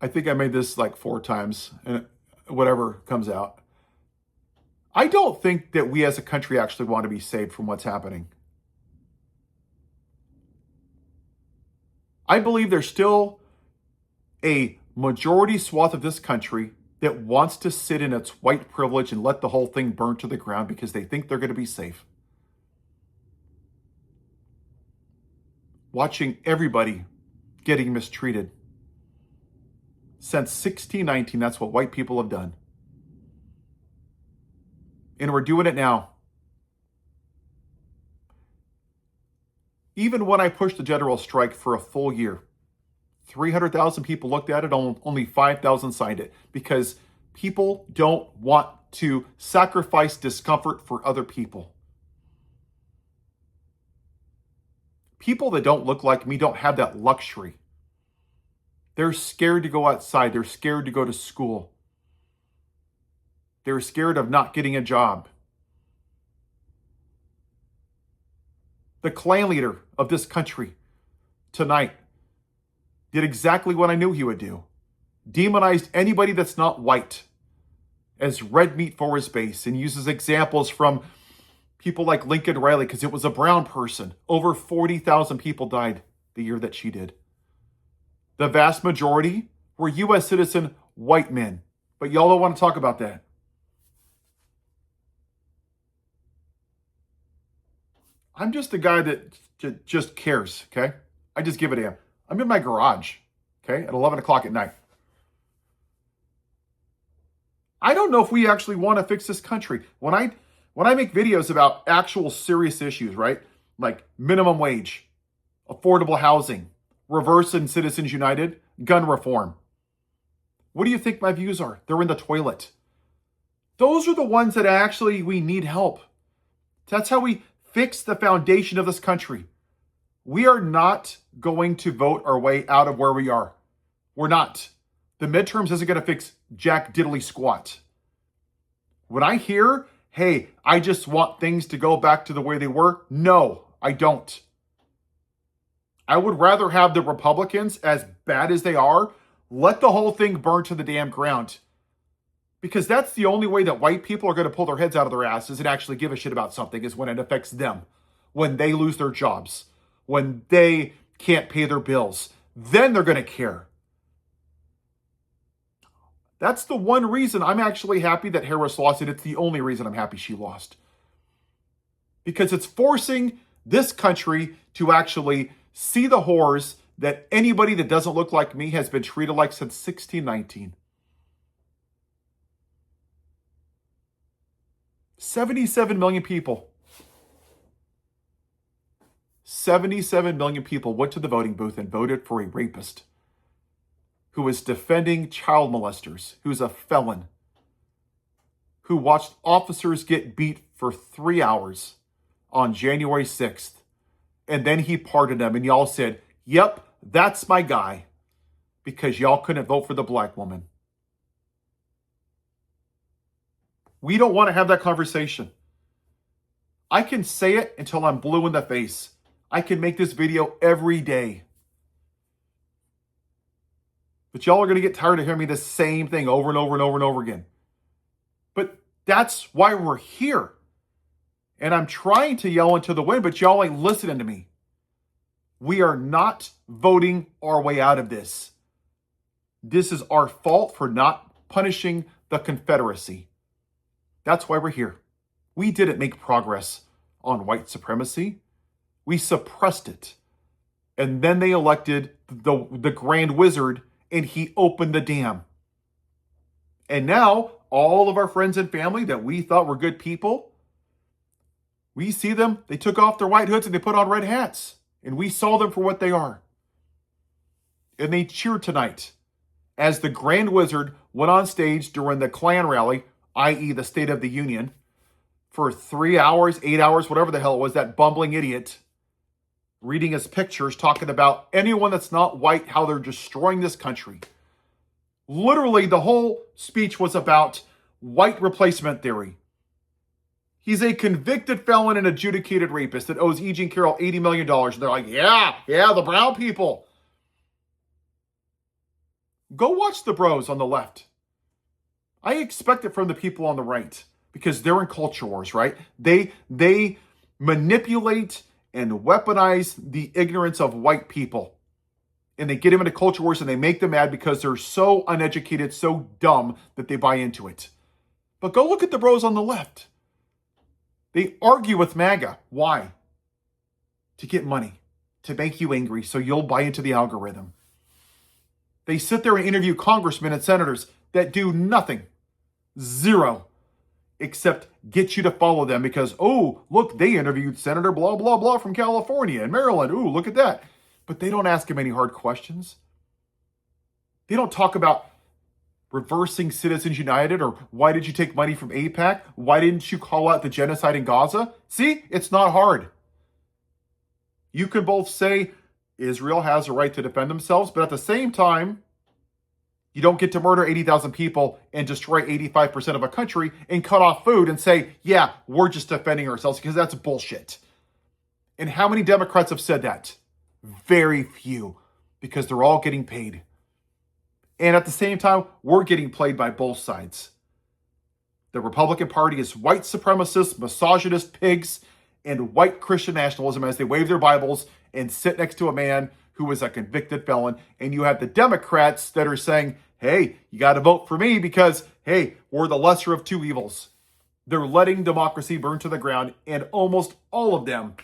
I think I made this like 4 times, and whatever comes out. I don't think that we as a country actually want to be saved from what's happening. I believe there's still a majority swath of this country that wants to sit in its white privilege and let the whole thing burn to the ground because they think they're going to be safe. Watching everybody getting mistreated. Since 1619, that's what white people have done. And we're doing it now. Even when I pushed the general strike for a full year, 300,000 people looked at it, only 5,000 signed it because people don't want to sacrifice discomfort for other people. People that don't look like me don't have that luxury. They're scared to go outside. They're scared to go to school. They're scared of not getting a job. The clan leader of this country tonight did exactly what I knew he would do. Demonized anybody that's not white as red meat for his base and uses examples from people like Lincoln Riley because it was a brown person. Over 40,000 people died the year that she did. The vast majority were U.S. citizen white men. But y'all don't want to talk about that. I'm just a guy that just cares, okay? I just give a damn. I'm in my garage, okay, at 11 o'clock at night. I don't know if we actually want to fix this country. When I make videos about actual serious issues, right? Like minimum wage, affordable housing, reverse and Citizens United, gun reform. What do you think my views are? They're in the toilet. Those are the ones that actually we need help. That's how we fix the foundation of this country. We are not going to vote our way out of where we are. We're not. The midterms isn't going to fix jack diddly squat. When I hear, hey, I just want things to go back to the way they were, no, I don't. I would rather have the Republicans, as bad as they are, let the whole thing burn to the damn ground. Because that's the only way that white people are going to pull their heads out of their asses and actually give a shit about something is when it affects them. When they lose their jobs. When they can't pay their bills. Then they're going to care. That's the one reason I'm actually happy that Harris lost, and it's the only reason I'm happy she lost. Because it's forcing this country to actually see the horrors that anybody that doesn't look like me has been treated like since 1619. 77 million people. 77 million people went to the voting booth and voted for a rapist who is defending child molesters, who's a felon, who watched officers get beat for 3 hours on January 6th. And then he pardoned them and y'all said, yep, that's my guy, because y'all couldn't vote for the black woman. We don't want to have that conversation. I can say it until I'm blue in the face. I can make this video every day. But y'all are going to get tired of hearing me the same thing over and over and over and over again. But that's why we're here. And I'm trying to yell into the wind, but y'all ain't listening to me. We are not voting our way out of this. This is our fault for not punishing the Confederacy. That's why we're here. We didn't make progress on white supremacy. We suppressed it. And then they elected the Grand Wizard, and he opened the dam. And now, all of our friends and family that we thought were good people, we see them, they took off their white hoods and they put on red hats. And we saw them for what they are. And they cheered tonight as the Grand Wizard went on stage during the Klan rally, i.e. the State of the Union, for 3 hours, 8 hours, whatever the hell it was, that bumbling idiot reading his pictures, talking about anyone that's not white, how they're destroying this country. Literally, the whole speech was about white replacement theory. He's a convicted felon and adjudicated rapist that owes E. Jean Carroll $80 million. And they're like, yeah, the brown people. Go watch the bros on the left. I expect it from the people on the right because they're in culture wars, right? They manipulate and weaponize the ignorance of white people. And they get them into culture wars and they make them mad because they're so uneducated, so dumb that they buy into it. But go look at the bros on the left. They argue with MAGA. Why? To get money, to make you angry so you'll buy into the algorithm. They sit there and interview congressmen and senators that do nothing, zero, except get you to follow them because, oh, look, they interviewed Senator blah, blah, blah from California and Maryland. Ooh, look at that. But they don't ask him any hard questions. They don't talk about reversing Citizens United or why did you take money from AIPAC? Why didn't you call out the genocide in Gaza? See, it's not hard. You can both say Israel has a right to defend themselves, but at the same time, you don't get to murder 80,000 people and destroy 85% of a country and cut off food and say, yeah, we're just defending ourselves, because that's bullshit. And how many Democrats have said that? Very few, because they're all getting paid. And at the same time, we're getting played by both sides. The Republican Party is white supremacist, misogynist pigs, and white Christian nationalism as they wave their Bibles and sit next to a man who is a convicted felon. And you have the Democrats that are saying, hey, you got to vote for me because, hey, we're the lesser of two evils. They're letting democracy burn to the ground, and almost all of them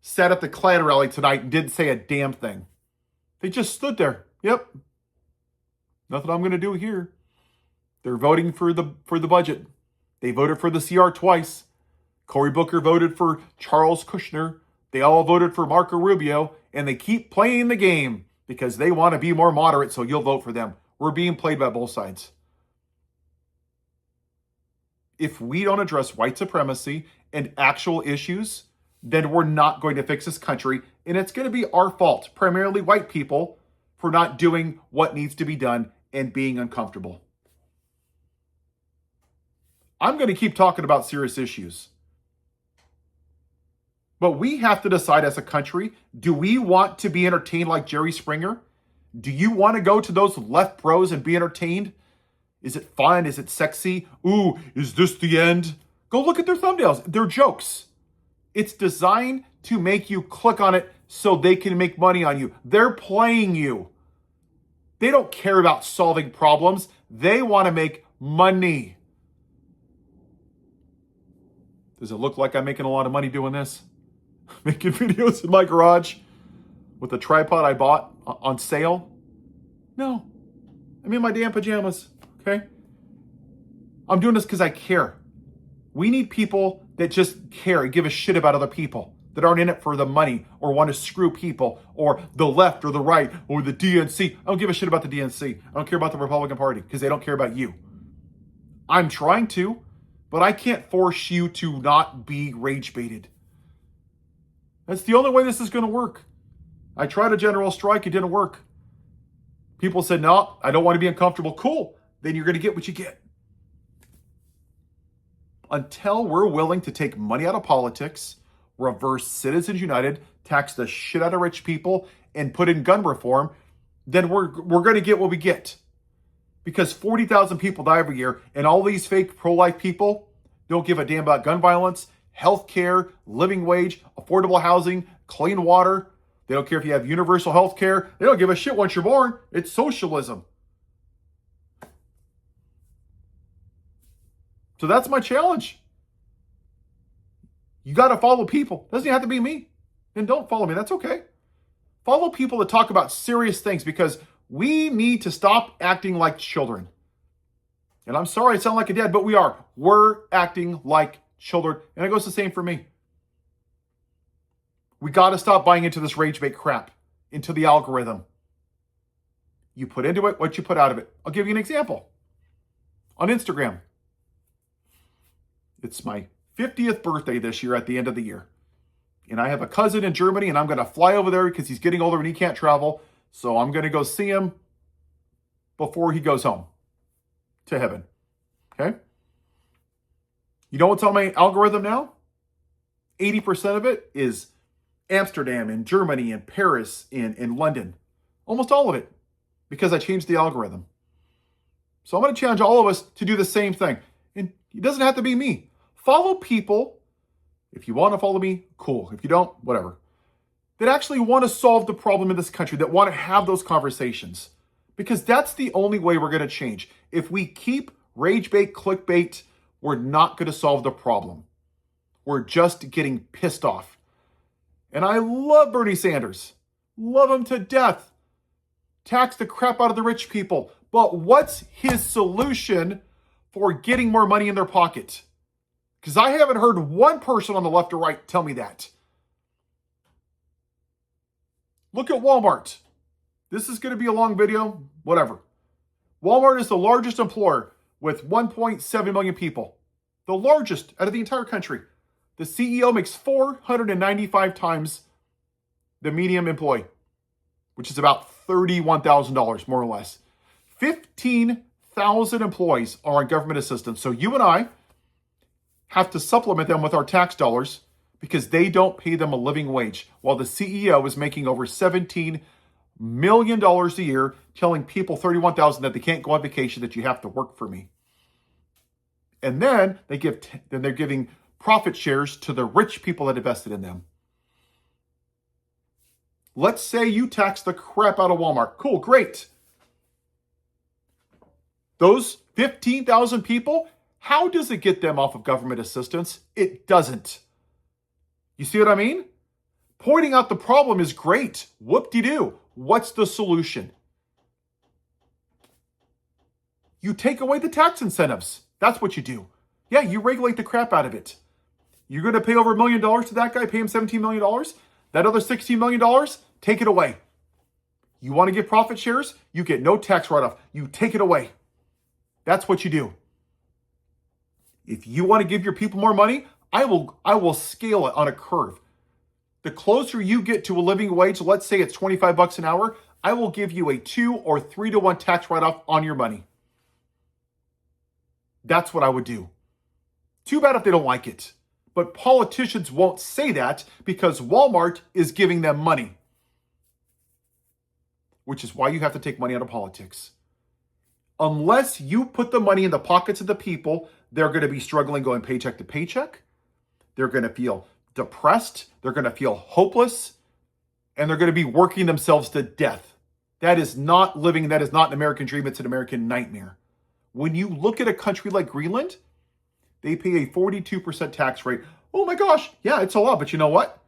sat at the Klan rally tonight and didn't say a damn thing. They just stood there. Yep. Nothing I'm going to do here. They're voting for the budget. They voted for the CR twice. Cory Booker voted for Charles Kushner. They all voted for Marco Rubio, and they keep playing the game because they want to be more moderate, so you'll vote for them. We're being played by both sides. If we don't address white supremacy and actual issues, then we're not going to fix this country, and it's going to be our fault, primarily white people, for not doing what needs to be done and being uncomfortable. I'm going to keep talking about serious issues. But we have to decide as a country, do we want to be entertained like Jerry Springer? Do you want to go to those left bros and be entertained? Is it fun? Is it sexy? Ooh, is this the end? Go look at their thumbnails. They're jokes. It's designed to make you click on it so they can make money on you. They're playing you. They don't care about solving problems. They want to make money. Does it look like I'm making a lot of money doing this? Making videos in my garage with a tripod I bought on sale? No. I'm in my damn pajamas, okay? I'm doing this because I care. We need people that just care and give a shit about other people, that aren't in it for the money or want to screw people or the left or the right or the DNC. I don't give a shit about the DNC. I don't care about the Republican Party because they don't care about you. I'm trying to, but I can't force you to not be rage baited. That's the only way this is going to work. I tried a general strike. It didn't work. People said, no, I don't want to be uncomfortable. Cool. Then you're going to get what you get. Until we're willing to take money out of politics, reverse Citizens United, tax the shit out of rich people, and put in gun reform, then we're going to get what we get. Because 40,000 people die every year, and all these fake pro-life people don't give a damn about gun violence, health care, living wage, affordable housing, clean water. They don't care if you have universal health care. They don't give a shit once you're born. It's socialism. So that's my challenge. You got to follow people. Doesn't have to be me. Then don't follow me. That's okay. Follow people that talk about serious things, because we need to stop acting like children. And I'm sorry I sound like a dad, but we are. We're acting like children. And it goes the same for me. We got to stop buying into this rage bait crap, into the algorithm. You put into it what you put out of it. I'll give you an example. On Instagram, it's my 50th birthday this year at the end of the year. And I have a cousin in Germany, and I'm going to fly over there because he's getting older and he can't travel. So I'm going to go see him before he goes home to heaven. Okay? You know what's on my algorithm now? 80% of it is Amsterdam and Germany and Paris and London. Almost all of it. because I changed the algorithm. So I'm going to challenge all of us to do the same thing. And it doesn't have to be me. Follow people. If you want to follow me, cool. If you don't, whatever. That actually want to solve the problem in this country, that want to have those conversations. Because that's the only way we're going to change. If we keep rage bait, clickbait, we're not going to solve the problem. We're just getting pissed off. And I love Bernie Sanders. Love him to death. Tax the crap out of the rich people. But what's his solution for getting more money in their pocket? Because I haven't heard one person on the left or right tell me that. Look at Walmart. This is going to be a long video, whatever. Walmart is the largest employer with 1.7 million people. The largest out of the entire country. The CEO makes 495 times the median employee, which is about $31,000, more or less. 15,000 employees are on government assistance. So you and I have to supplement them with our tax dollars because they don't pay them a living wage, while the CEO is making over $17 million a year, telling people 31,000 that they can't go on vacation, that you have to work for me. And then they're giving profit shares to the rich people that invested in them. Let's say you tax the crap out of Walmart. Cool, great. Those 15,000 people, how does it get them off of government assistance? It doesn't. You see what I mean? Pointing out the problem is great. Whoop-de-doo. What's the solution? You take away the tax incentives. That's what you do. Yeah, you regulate the crap out of it. You're going to pay over $1 million to that guy, pay him $17 million. That other $16 million, take it away. You want to get profit shares? You get no tax write-off. You take it away. That's what you do. If you want to give your people more money, I will scale it on a curve. The closer you get to a living wage, let's say it's $25 an hour, I will give you a 2 or 3 to 1 tax write-off on your money. That's what I would do. Too bad if they don't like it. But politicians won't say that because Walmart is giving them money. Which is why you have to take money out of politics. Unless you put the money in the pockets of the people, they're going to be struggling going paycheck to paycheck. They're going to feel depressed. They're going to feel hopeless. And they're going to be working themselves to death. That is not living. That is not an American dream. It's an American nightmare. When you look at a country like Greenland, they pay a 42% tax rate. Oh my gosh. Yeah, it's a lot. But you know what?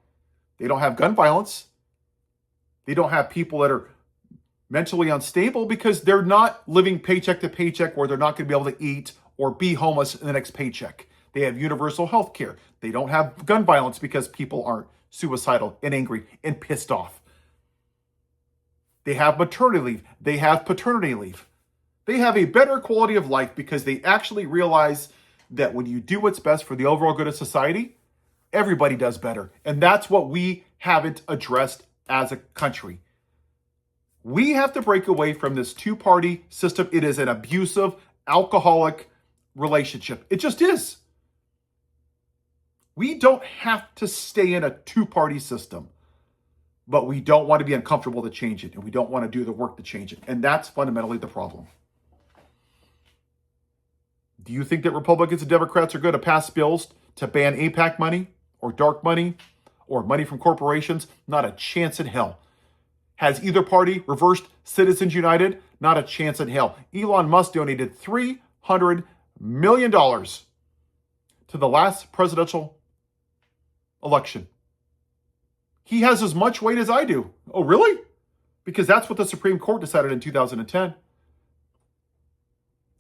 They don't have gun violence. They don't have people that are mentally unstable because they're not living paycheck to paycheck where they're not going to be able to eat or be homeless in the next paycheck. They have universal health care. They don't have gun violence because people aren't suicidal and angry and pissed off. They have maternity leave. They have paternity leave. They have a better quality of life because they actually realize that when you do what's best for the overall good of society, everybody does better. And that's what we haven't addressed as a country. We have to break away from this two-party system. It is an abusive, alcoholic relationship. It just is. We don't have to stay in a two-party system, but we don't want to be uncomfortable to change it, and we don't want to do the work to change it. And that's fundamentally the problem. Do you think that Republicans and Democrats are going to pass bills to ban APAC money or dark money or money from corporations? Not a chance in hell. Has either party reversed Citizens United? Not a chance in hell. Elon Musk donated $300 million to the last presidential election. He has as much weight as I do. Oh, really? Because that's what the Supreme Court decided in 2010.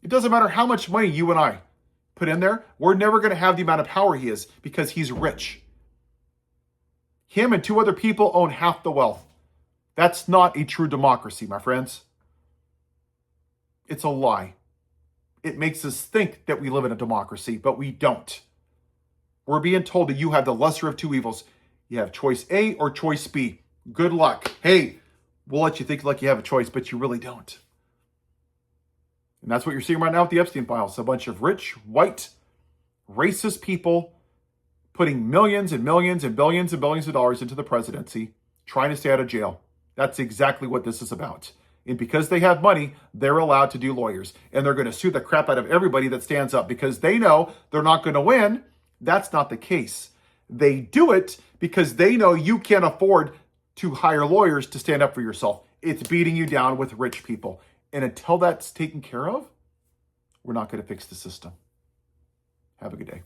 It doesn't matter how much money you and I put in there. We're never going to have the amount of power he is because he's rich. Him and 2 other people own half the wealth. That's not a true democracy, my friends. It's a lie. It makes us think that we live in a democracy, but we don't. We're being told that you have the lesser of 2 evils. You have choice A or choice B. Good luck. Hey, we'll let you think like you have a choice, but you really don't. And that's what you're seeing right now with the Epstein files. A bunch of rich, white, racist people putting millions and millions and billions and billions of dollars into the presidency, trying to stay out of jail. That's exactly what this is about. And because they have money, they're allowed to do lawyers. And they're going to sue the crap out of everybody that stands up because they know they're not going to win. That's not the case. They do it because they know you can't afford to hire lawyers to stand up for yourself. It's beating you down with rich people. And until that's taken care of, we're not going to fix the system. Have a good day.